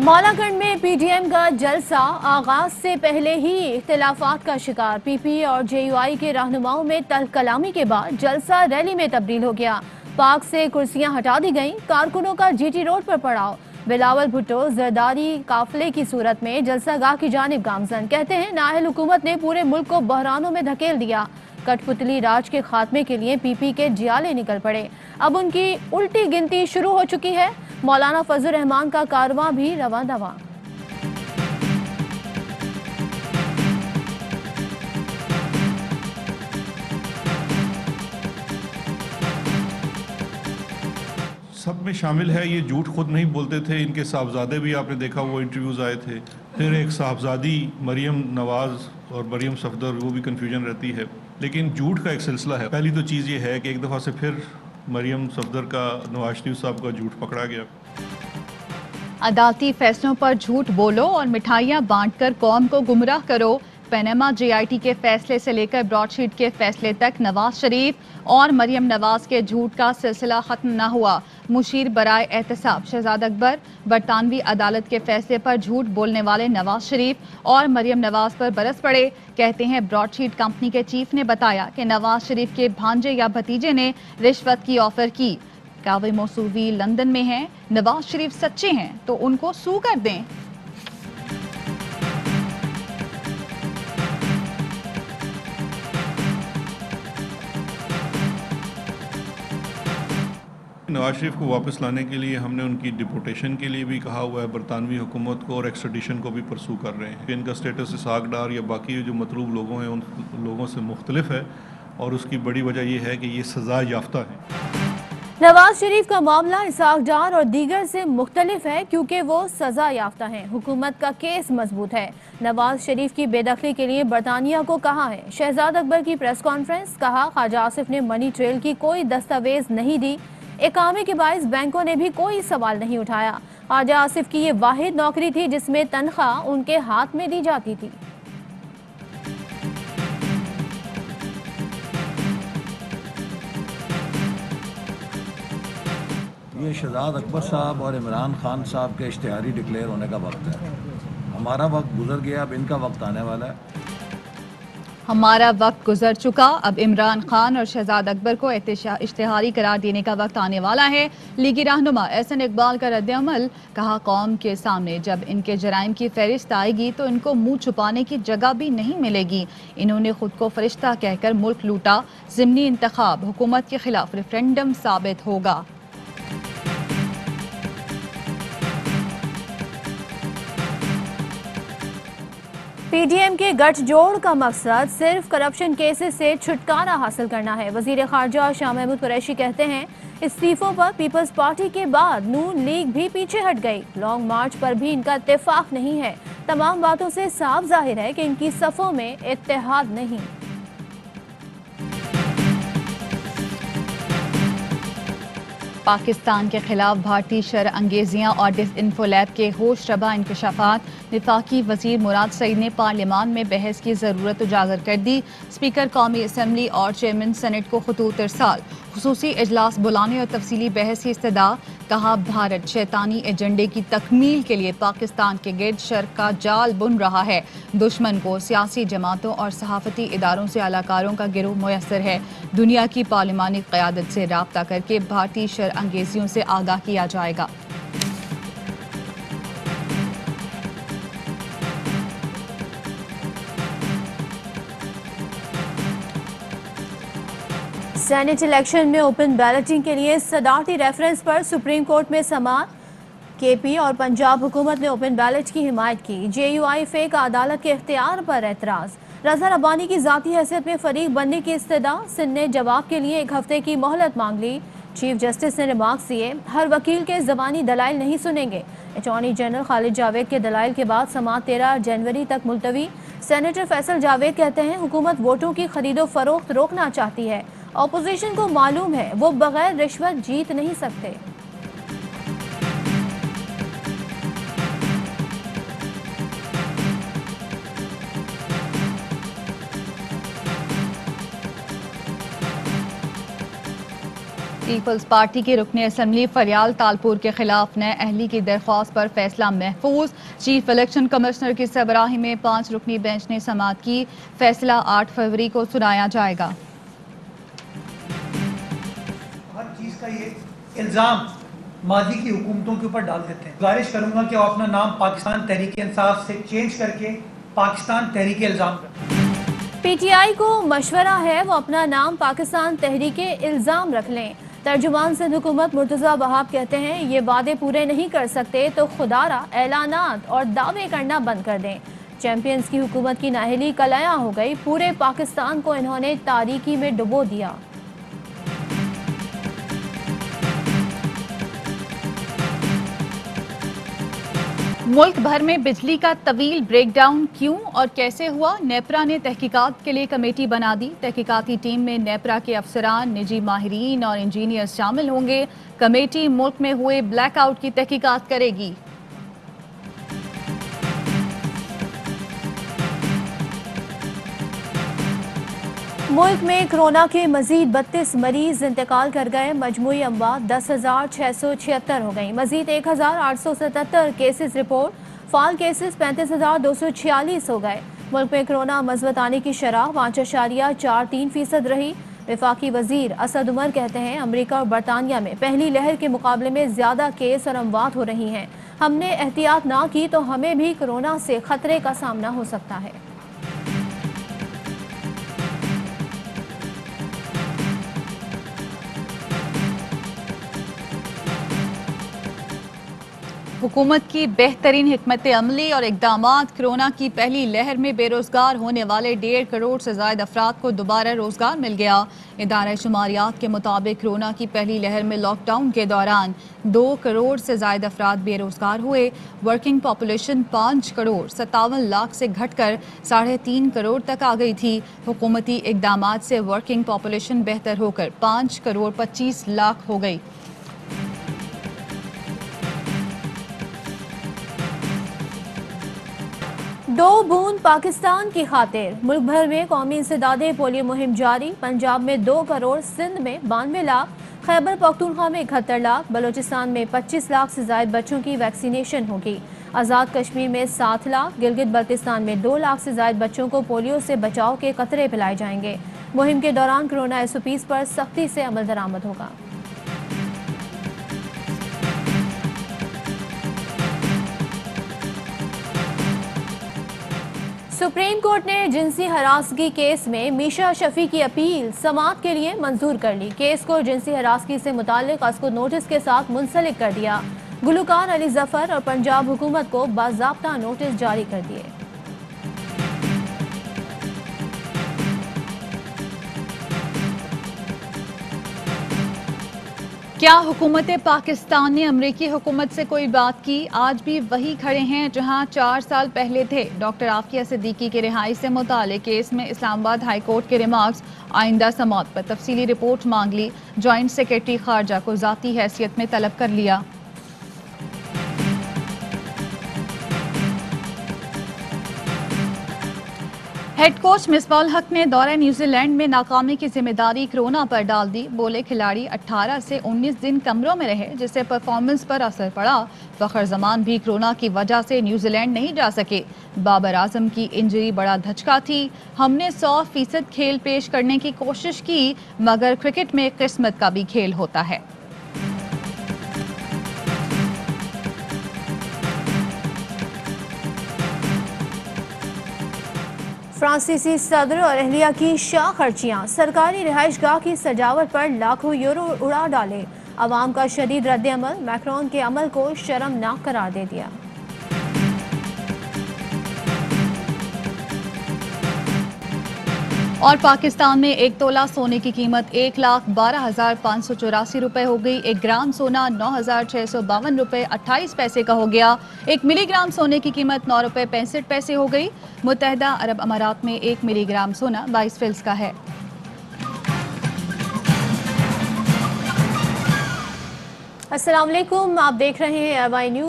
मौलागढ़ में पीडीएम का जलसा आगाज से पहले ही इख्तिलाफात का शिकार। पीपी और जेयूआई के रहनुमाओं में तल्ख कलामी के बाद जलसा रैली में तब्दील हो गया। पार्क से कुर्सियां हटा दी गईं। कारकुनों का जीटी रोड पर पड़ाव। बिलावल भुट्टो जरदारी काफिले की सूरत में जलसागाह की जानिब गामजन। कहते हैं नाअहल हुकूमत ने पूरे मुल्क को बहरानों में धकेल दिया। कठपुतली राज के खात्मे के लिए पीपी के जियाले निकल पड़े। अब उनकी उल्टी गिनती शुरू हो चुकी है। मौलाना फजल रहमान का कारवां भी रवां दवां। सब में शामिल है। ये झूठ खुद नहीं बोलते थे, इनके साहबजादे भी आपने देखा वो इंटरव्यूज़ आए थे। फिर एक साहबजादी मरियम नवाज़ और मरियम सफदर, वो भी कन्फ्यूजन रहती है, लेकिन झूठ का एक सिलसिला है। पहली तो चीज़ ये है कि एक दफ़ा से फिर मरियम सफदर का नवाज शरीफ साहब का झूठ पकड़ा गया। अदालती फैसलों पर झूठ बोलो और मिठाइयां बांटकर कौम को गुमराह करो। पनामा जेआईटी के फैसले से लेकर ब्रॉडशीट के फैसले तक नवाज शरीफ और मरियम नवाज के झूठ का सिलसिला खत्म न हुआ। मुशीर बराए एहतसाब शहजाद अकबर बरतानवी अदालत के फैसले पर झूठ बोलने वाले नवाज शरीफ और मरियम नवाज पर बरस पड़े। कहते हैं ब्रॉडशीट कंपनी के चीफ ने बताया कि नवाज शरीफ के भांजे या भतीजे ने रिश्वत की ऑफर की। कावी मौसूवी लंदन में हैं। नवाज शरीफ सच्चे हैं तो उनको सू कर दें। नवाज शरीफ को वापस लाने के लिए हमने उनकी डिपोटेशन के लिए भी कहा हुआ है बरतानवी हुकूमत को, और एक्सट्रेडिशन को भी परसू कर रहे हैं। इनका स्टेटस इसहाक डार या बाकी जो मतलूब लोगों हैं उन लोगों से मुख्तलिफ है, और उसकी बड़ी वजह यह है कि ये सज़ा याफ्ता है। नवाज शरीफ का मामला इसहाक डार और दीगर से मुख्तलिफ है क्योंकि वो सजा याफ्ता हैं। हुकूमत का केस मजबूत है। नवाज शरीफ की बेदखली के लिए बरतानिया को कहा है। शहजाद अकबर की प्रेस कॉन्फ्रेंस। कहा ख्वाजा आसिफ ने मनी ट्रेल की कोई दस्तावेज नहीं दी। इकामे के बाइस बैंकों ने भी कोई सवाल नहीं उठाया। ख्वाजा आसिफ की ये वाहिद नौकरी थी जिसमें तनख्वाह उनके हाथ में दी जाती थी। ये शहजाद अकबर साहब और इमरान खान साहब के इश्तिहारी डिक्लेयर होने का वक्त है। हमारा वक्त गुजर गया, अब इनका वक्त आने वाला है। हमारा वक्त गुजर चुका, अब इमरान खान और शहजाद अकबर को इश्तिहारी करार देने का वक्त आने वाला है। लीगी रहनुमा एहसन इकबाल का रद्द-ए-अमल। कहा कौम के सामने जब इनके जराइम की फहरिस्त आएगी तो इनको मुंह छुपाने की जगह भी नहीं मिलेगी। इन्होंने खुद को फरिश्ता कहकर मुल्क लूटा। ज़िमनी इंतखाब हुकूमत के खिलाफ रेफरेंडम साबित होगा। पीडीएम के गठजोड़ का मकसद सिर्फ करप्शन केसेस से छुटकारा हासिल करना है। वजीर खारजा शाह महमूद कुरैशी कहते हैं इस्तीफों पर पीपल्स पार्टी के बाद नून लीग भी पीछे हट गई। लॉन्ग मार्च पर भी इनका इत्तेफाक नहीं है। तमाम बातों से साफ जाहिर है कि इनकी सफ़ों में इत्तेहाद नहीं। पाकिस्तान के खिलाफ भारतीय शर अंगेजियाँ और डिसइंफोलैब के होश रबा इंकशाफात। वफाकी वजीर मुराद सईद ने पार्लियामान में बहस की ज़रूरत उजागर कर दी। स्पीकर कौमी असम्बली और चेयरमैन सेनेट को खतूत इरसाल। खुसूसी इजलास बुलाने और तफसीली बहस की इस्तदा। कहा भारत शैतानी एजेंडे की तकमील के लिए पाकिस्तान के गिर्द शर का जाल बुन रहा है। दुश्मन को सियासी जमातों और सहाफ़ती इदारों से अलाकारों का गिरोह मुयस्सर है। दुनिया की पार्लिमानी क़यादत से राब्ता करके भारतीय शर अंगेजियों से आगाह किया जाएगा। सेनेट इलेक्शन में ओपन बैलेटिंग के लिए सदारती रेफरेंस पर सुप्रीम कोर्ट में समाअत। केपी और पंजाब हुकूमत ने ओपन बैलेट की हिमायत की। जेयूआई फेक अदालत के इख्तियार पर एतराज़। रज़ा रब्बानी की ज़ाती हैसियत में फरीक बनने की इस्तदा। सिंध ने जवाब के लिए 1 हफ्ते की मोहलत मांग ली। चीफ जस्टिस ने रिमार्क्स दिए हर वकील के ज़बानी दलाइल नहीं सुनेंगे। अटॉर्नी जनरल खालिद जावेद के दलाइल के बाद समाअत 13 जनवरी तक मुलतवी। सेनेटर फैसल जावेद कहते हैं हुकूमत वोटों की खरीदो फरोख्त रोकना चाहती है। ऑपोजिशन को मालूम है वो बगैर रिश्वत जीत नहीं सकते। पीपल्स पार्टी के रुकने असम्बली फरियाल तालपुर के खिलाफ नए अहली की दरख्वास्त पर फैसला महफूज। चीफ इलेक्शन कमिश्नर की सरबराही में 5 रुकनी बेंच ने समाअत की। फैसला 8 फरवरी को सुनाया जाएगा। हर चीज का ये इल्जाम माजी की हुकूमतों के ऊपर डाल देते हैं। गुजारिश करूंगा कि वो अपना नाम पाकिस्तान तहरीक इंसाफ से चेंज करके पाकिस्तान तहरीक इल्जाम करें। पीटीआई को मशवरा है वो अपना नाम पाकिस्तान तहरीक इल्जाम रख लें। तर्जुमान सिंध हुकूमत मुर्तज़ा वहाब कहते हैं ये वादे पूरे नहीं कर सकते तो खुदारा ऐलानात और दावे करना बंद कर दें। चैंपियंस की हुकूमत की नाअहली कलया हो गई। पूरे पाकिस्तान को इन्होंने तारीकी में डुबो दिया। मुल्क भर में बिजली का तवील ब्रेकडाउन क्यों और कैसे हुआ? नेपरा ने तहकीकात के लिए कमेटी बना दी। तहकीकाती टीम में नेपरा के अफसरान, निजी माहिरीन और इंजीनियर शामिल होंगे। कमेटी मुल्क में हुए ब्लैकआउट की तहकीकात करेगी। मुल्क में कोरोना के मजीद 32 मरीज इंतकाल कर गए। मजमूई अमवात 10,676 हो गई। मजीद 1,877 केसेस रिपोर्ट। फाल केसेस 35,246 हो गए। मुल्क में कोरोना मज़बत आने की शरह 5.43% रही। वफाकी वजीर असद उमर कहते हैं अमरीका और बरतानिया में पहली लहर के मुकाबले में ज़्यादा केस और अमवात हो रही हैं। हमने एहतियात ना की तो हमें भी कोरोना से खतरे का सामना हो सकता है। हुकूमत की बेहतरीन हिकमत अमली और इकदामात कोरोना की पहली लहर में बेरोजगार होने वाले 1.5 करोड़ से ज्यादा अफराद को दोबारा रोजगार मिल गया। इदारा शुमारियात के मुताबिक कोरोना की पहली लहर में लॉकडाउन के दौरान 2 करोड़ से ज्यादा अफराद बेरोजगार हुए। वर्किंग पॉपुलेशन 5 करोड़ 57 लाख से घटकर 3.5 करोड़ तक आ गई थी। हुकूमती इकदामात से वर्किंग पॉपुलेशन बेहतर होकर 5 करोड़ 25 लाख हो गई। दो बूंद पाकिस्तान की खातिर मुल्क भर में कौमी इंसदादे पोलियो मुहिम जारी। पंजाब में 2 करोड़, सिंध में 92 लाख, खैबर पख्तूनख्वा में 71 लाख, बलोचिस्तान में 25 लाख से ज्यादा बच्चों की वैक्सीनेशन होगी। आज़ाद कश्मीर में 7 लाख, गिलगित बल्तिस्तान में 2 लाख से ज्यादा बच्चों को पोलियो से बचाव के कतरे पिलाए जाएंगे। मुहिम के दौरान कोरोना SOPs पर सख्ती से अमल दरामद होगा। सुप्रीम कोर्ट ने जिनसी हरासगी केस में मीशा शफी की अपील समाअत के लिए मंजूर कर ली। केस को जिनसी हरासगी से मुताल्लिक उसको नोटिस के साथ मुंसलिक कर दिया। गुलकार अली जफर और पंजाब हुकूमत को बाज़ाब्ता नोटिस जारी कर दिए। क्या हुकूमत पाकिस्तान ने अमरीकी हुकूमत से कोई बात की? आज भी वही खड़े हैं जहां 4 साल पहले थे। डॉक्टर आफिया सिद्दीकी की रिहाई से मुताल्लिक केस में इस्लामाबाद हाई कोर्ट के रिमार्क्स आइंदा समाअत पर तफसीली रिपोर्ट मांग ली। जॉइंट सेक्रेटरी खारजा को ज़ाती हैसियत में तलब कर लिया। हेड कोच मिसबाउल हक ने दौरे न्यूजीलैंड में नाकामी की जिम्मेदारी कोरोना पर डाल दी। बोले खिलाड़ी 18 से 19 दिन कमरों में रहे जिससे परफॉर्मेंस पर असर पड़ा। फखर जमान भी कोरोना की वजह से न्यूजीलैंड नहीं जा सके। बाबर आजम की इंजरी बड़ा धचका थी। हमने 100% खेल पेश करने की कोशिश की मगर क्रिकेट में किस्मत का भी खेल होता है। फ्रांसीसी सदर और अहलिया की शाह खर्चियाँ। सरकारी रिहाइश गाह की सजावट पर लाखों यूरो उड़ा डाले। अवाम का शदीद रद्द-ए-अमल मैक्रोन के अमल को शर्मनाक करार दे दिया। और पाकिस्तान में 1 तोला सोने की कीमत 1,12,584 रुपए हो गई। 1 ग्राम सोना 9,652 रुपए 28 पैसे का हो गया। 1 मिलीग्राम सोने की कीमत 9 रुपए 65 पैसे हो गई। मुत्तहदा अरब अमारात में 1 मिलीग्राम सोना 22 फिल्स का है। अस्सलाम वालेकुम, आप देख रहे हैं AY न्यूज़।